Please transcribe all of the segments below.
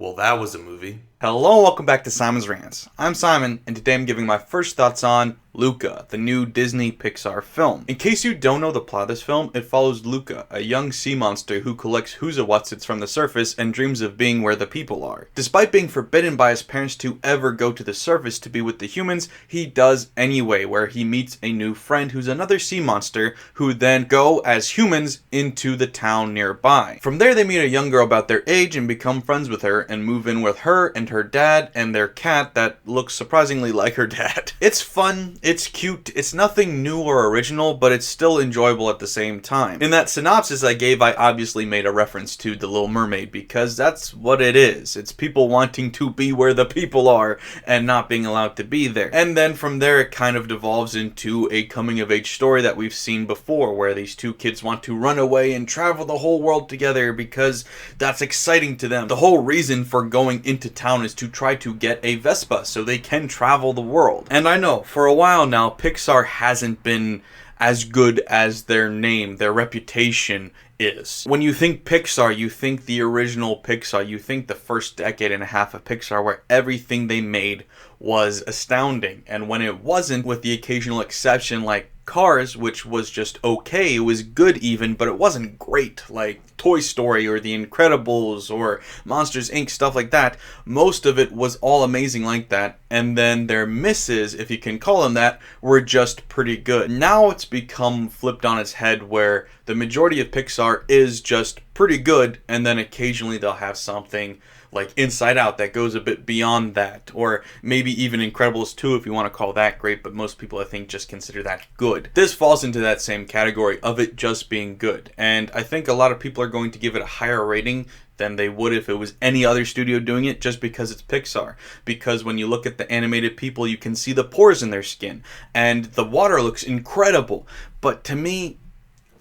Well, that was a movie. Hello and welcome back to Simon's Rants. I'm Simon, and today I'm giving my first thoughts on Luca, the new Disney Pixar film. In case you don't know the plot of this film, it follows Luca, a young sea monster who collects who's a whatsits from the surface and dreams of being where the people are. Despite being forbidden by his parents to ever go to the surface to be with the humans, he does anyway, where he meets a new friend who's another sea monster, who then go as humans into the town nearby. From there they meet a young girl about their age and become friends with her and move in with her and her dad and their cat that looks surprisingly like her dad. It's fun, it's cute, it's nothing new or original, but it's still enjoyable at the same time. In that synopsis I gave, I obviously made a reference to The Little Mermaid because that's what it is. It's people wanting to be where the people are and not being allowed to be there. And then from there it kind of devolves into a coming of age story that we've seen before, where these two kids want to run away and travel the whole world together because that's exciting to them. The whole reason for going into town is to try to get a Vespa so they can travel the world. And I know, for a while now, Pixar hasn't been as good as their name, their reputation is. When you think Pixar, you think the original Pixar, you think the first decade and a half of Pixar where everything they made was astounding. And when it wasn't, with the occasional exception like Cars, which was just okay, it was good even, but it wasn't great, like Toy Story or The Incredibles or Monsters Inc., stuff like that. Most of it was all amazing like that, and then their misses, if you can call them that, were just pretty good. Now it's become flipped on its head where the majority of Pixar is just pretty good, and then occasionally they'll have something like Inside Out that goes a bit beyond that, or maybe even Incredibles 2 if you want to call that great, but most people I think just consider that good. This falls into that same category of it just being good, and I think a lot of people are going to give it a higher rating than they would if it was any other studio doing it, just because it's Pixar. Because when you look at the animated people, you can see the pores in their skin, and the water looks incredible. But to me,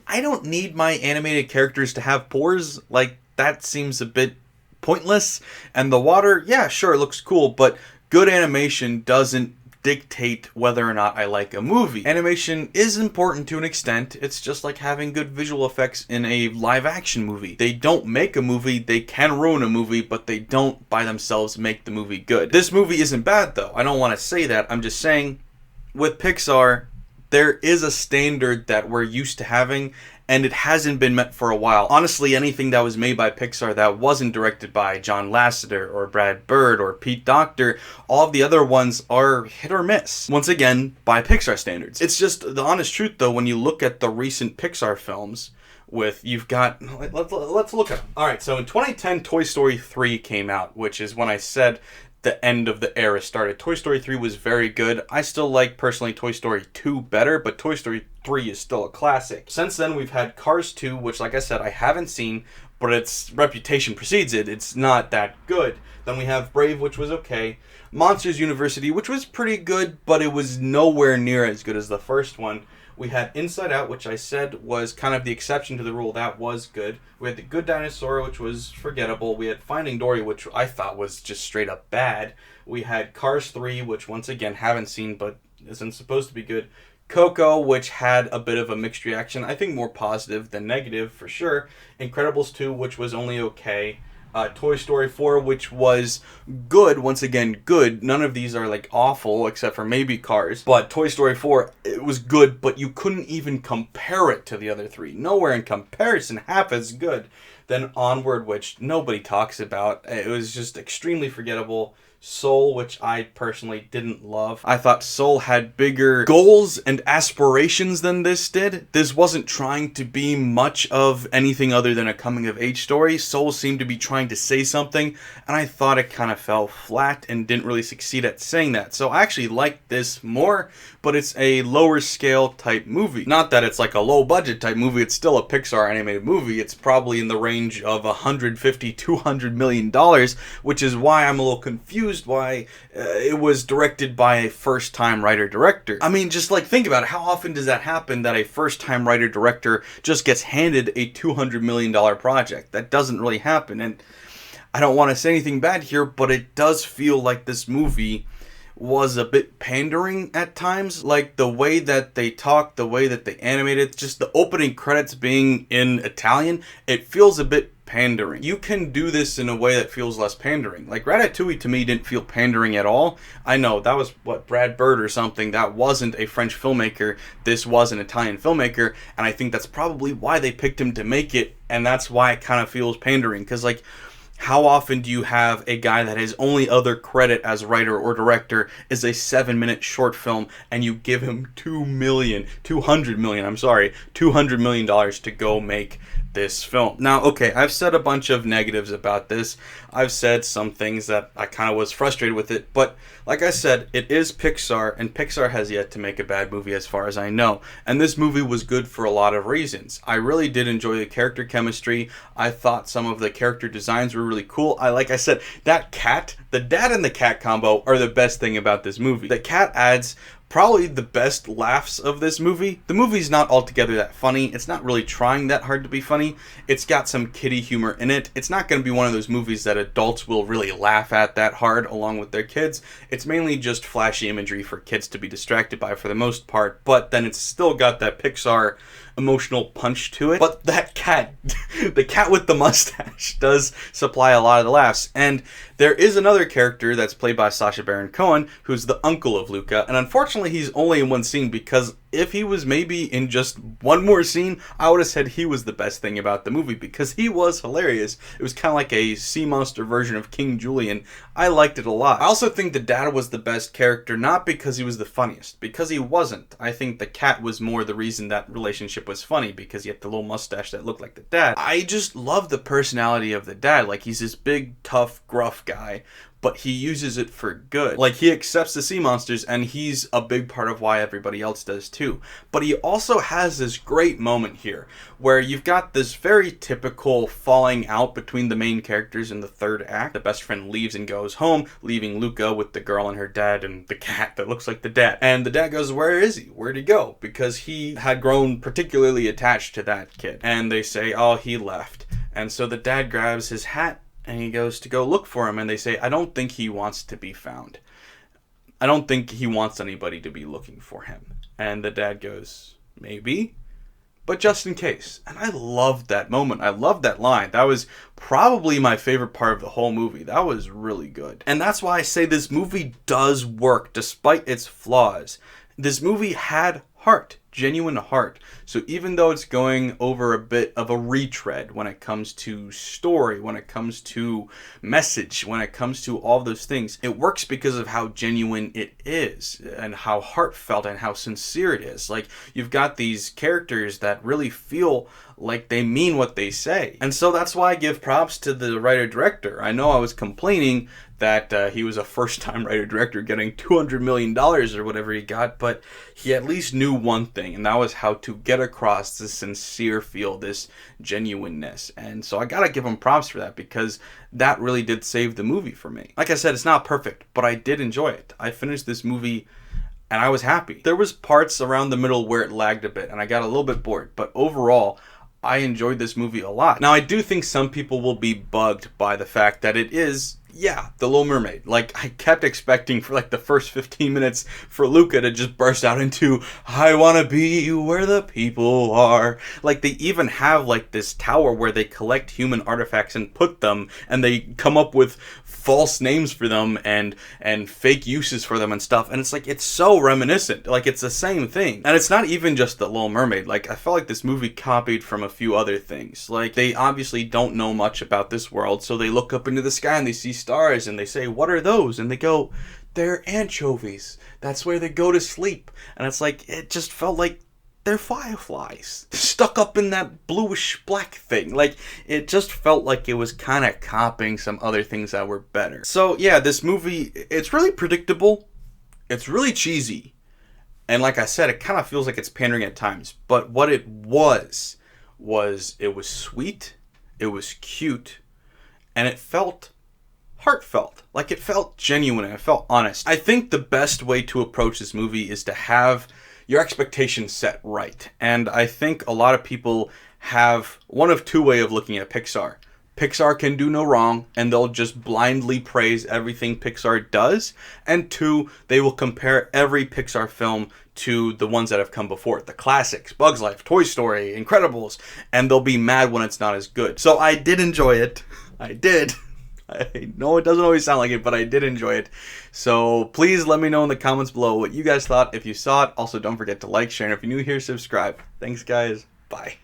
I don't need my animated characters to have pores. Like, that seems a bit pointless. And the water, yeah, sure, it looks cool, but good animation doesn't dictate whether or not I like a movie. Animation is important to an extent. It's just like having good visual effects in a live action movie. They don't make a movie, they can ruin a movie, but they don't by themselves make the movie good. This movie isn't bad though. I don't want to say that. I'm just saying, with Pixar, there is a standard that we're used to having, and it hasn't been met for a while. Honestly, anything that was made by Pixar that wasn't directed by John Lasseter or Brad Bird or Pete Docter, all of the other ones are hit or miss. Once again, by Pixar standards. It's just the honest truth though, when you look at the recent Pixar films, you've got, let's look at them. Alright, so in 2010, Toy Story 3 came out, which is when I said the end of the era started. Toy Story 3 was very good. I still like, personally, Toy Story 2 better, but Toy Story 3 is still a classic. Since then, we've had Cars 2, which, like I said, I haven't seen, but its reputation precedes it. It's not that good. Then we have Brave, which was okay. Monsters University, which was pretty good, but it was nowhere near as good as the first one. We had Inside Out, which I said was kind of the exception to the rule. That was good. We had The Good Dinosaur, which was forgettable. We had Finding Dory, which I thought was just straight up bad. We had Cars 3, which once again haven't seen but isn't supposed to be good. Coco, which had a bit of a mixed reaction. I think more positive than negative for sure. Incredibles 2, which was only okay. Toy Story 4, which was good, once again, good. None of these are, like, awful, except for maybe Cars. But Toy Story 4, it was good, but you couldn't even compare it to the other three. Nowhere in comparison half as good. Then Onward, which nobody talks about. It was just extremely forgettable. Soul, which I personally didn't love. I thought Soul had bigger goals and aspirations than this did. This wasn't trying to be much of anything other than a coming-of-age story. Soul seemed to be trying to say something, and I thought it kind of fell flat and didn't really succeed at saying that. So I actually liked this more, but it's a lower-scale type movie. Not that it's like a low-budget type movie. It's still a Pixar animated movie. It's probably in the range of $150–200 million, which is why I'm a little confused why it was directed by a first-time writer-director. I mean, just like think about it. How often does that happen that a first-time writer-director just gets handed a $200 million project? That doesn't really happen, and I don't want to say anything bad here, but it does feel like this movie was a bit pandering at times. Like the way that they talk, the way that they animated, just the opening credits being in Italian, it feels a bit pandering. You can do this in a way that feels less pandering. Like Ratatouille to me didn't feel pandering at all. I know that was Brad Bird or something. That wasn't a French filmmaker. This was an Italian filmmaker, and I think that's probably why they picked him to make it, and that's why it kind of feels pandering. Because like, how often do you have a guy that his only other credit as writer or director is a 7-minute short film, and you give him $200 million to go make this film? Now, okay, I've said a bunch of negatives about this. I've said some things that I kind of was frustrated with it, but like I said, it is Pixar, and Pixar has yet to make a bad movie as far as I know. And this movie was good for a lot of reasons. I really did enjoy the character chemistry. I thought some of the character designs were really cool. Like I said, that cat, the dad and the cat combo are the best thing about this movie. The cat adds probably the best laughs of this movie. The movie's not altogether that funny. It's not really trying that hard to be funny. It's got some kiddie humor in it. It's not going to be one of those movies that adults will really laugh at that hard along with their kids. It's mainly just flashy imagery for kids to be distracted by for the most part, but then it's still got that Pixar emotional punch to it. But that cat, the cat with the mustache, does supply a lot of the laughs. And there is another character that's played by Sacha Baron Cohen, who's the uncle of Luca, and unfortunately he's only in one scene, because if he was maybe in just one more scene, I would have said he was the best thing about the movie, because he was hilarious. It was kind of like a sea monster version of King Julian. I liked it a lot. I also think the dad was the best character, not because he was the funniest, because he wasn't. I think the cat was more the reason that relationship was funny, because he had the little mustache that looked like the dad. I just love the personality of the dad. Like, he's this big, tough, gruff guy, but he uses it for good. Like, he accepts the sea monsters, and he's a big part of why everybody else does too. But he also has this great moment here, where you've got this very typical falling out between the main characters in the third act. The best friend leaves and goes home, leaving Luca with the girl and her dad and the cat that looks like the dad. And the dad goes, where is he? Where'd he go? Because he had grown particularly attached to that kid. And they say, oh, he left. And so the dad grabs his hat, and he goes to go look for him, and they say, I don't think he wants to be found. I don't think he wants anybody to be looking for him. And the dad goes, maybe, but just in case. And I loved that moment. I loved that line. That was probably my favorite part of the whole movie. That was really good. And that's why I say this movie does work despite its flaws. This movie had heart. Genuine heart. So even though it's going over a bit of a retread when it comes to story, when it comes to message, when it comes to all those things, it works because of how genuine it is and how heartfelt and how sincere it is. Like, you've got these characters that really feel like they mean what they say. And so that's why I give props to the writer-director. I know I was complaining that he was a first-time writer-director getting $200 million or whatever he got, but he at least knew one thing, and that was how to get across this sincere feel, this genuineness. And so I gotta give him props for that, because that really did save the movie for me. Like I said, it's not perfect, but I did enjoy it. I finished this movie and I was happy. There was parts around the middle where it lagged a bit and I got a little bit bored, but overall, I enjoyed this movie a lot. Now, I do think some people will be bugged by the fact that it is, yeah, The Little Mermaid. Like, I kept expecting for like the first 15 minutes for Luca to just burst out into, I wanna be where the people are. Like, they even have like this tower where they collect human artifacts and put them, and they come up with false names for them and fake uses for them and stuff, and it's like, it's so reminiscent. Like, it's the same thing. And it's not even just The Little Mermaid. Like, I felt like this movie copied from a few other things. Like, they obviously don't know much about this world, so they look up into the sky and they see stars and they say, what are those? And they go, they're anchovies. That's where they go to sleep. And it's like, it just felt like they're fireflies stuck up in that bluish black thing. Like, it just felt like it was kind of copying some other things that were better. So yeah, this movie, it's really predictable, it's really cheesy, and like I said, it kind of feels like it's pandering at times. But what it was it was sweet, it was cute, and it felt heartfelt. Like, it felt genuine and it felt honest. I think the best way to approach this movie is to have your expectations set right. And I think a lot of people have one of two ways of looking at Pixar. Pixar can do no wrong, and they'll just blindly praise everything Pixar does. And two, they will compare every Pixar film to the ones that have come before it. The classics, Bugs Life, Toy Story, Incredibles, and they'll be mad when it's not as good. So I did enjoy it. I did. I know it doesn't always sound like it, but I did enjoy it. So please let me know in the comments below what you guys thought if you saw it. Also, don't forget to like, share, and if you're new here, subscribe. Thanks, guys. Bye.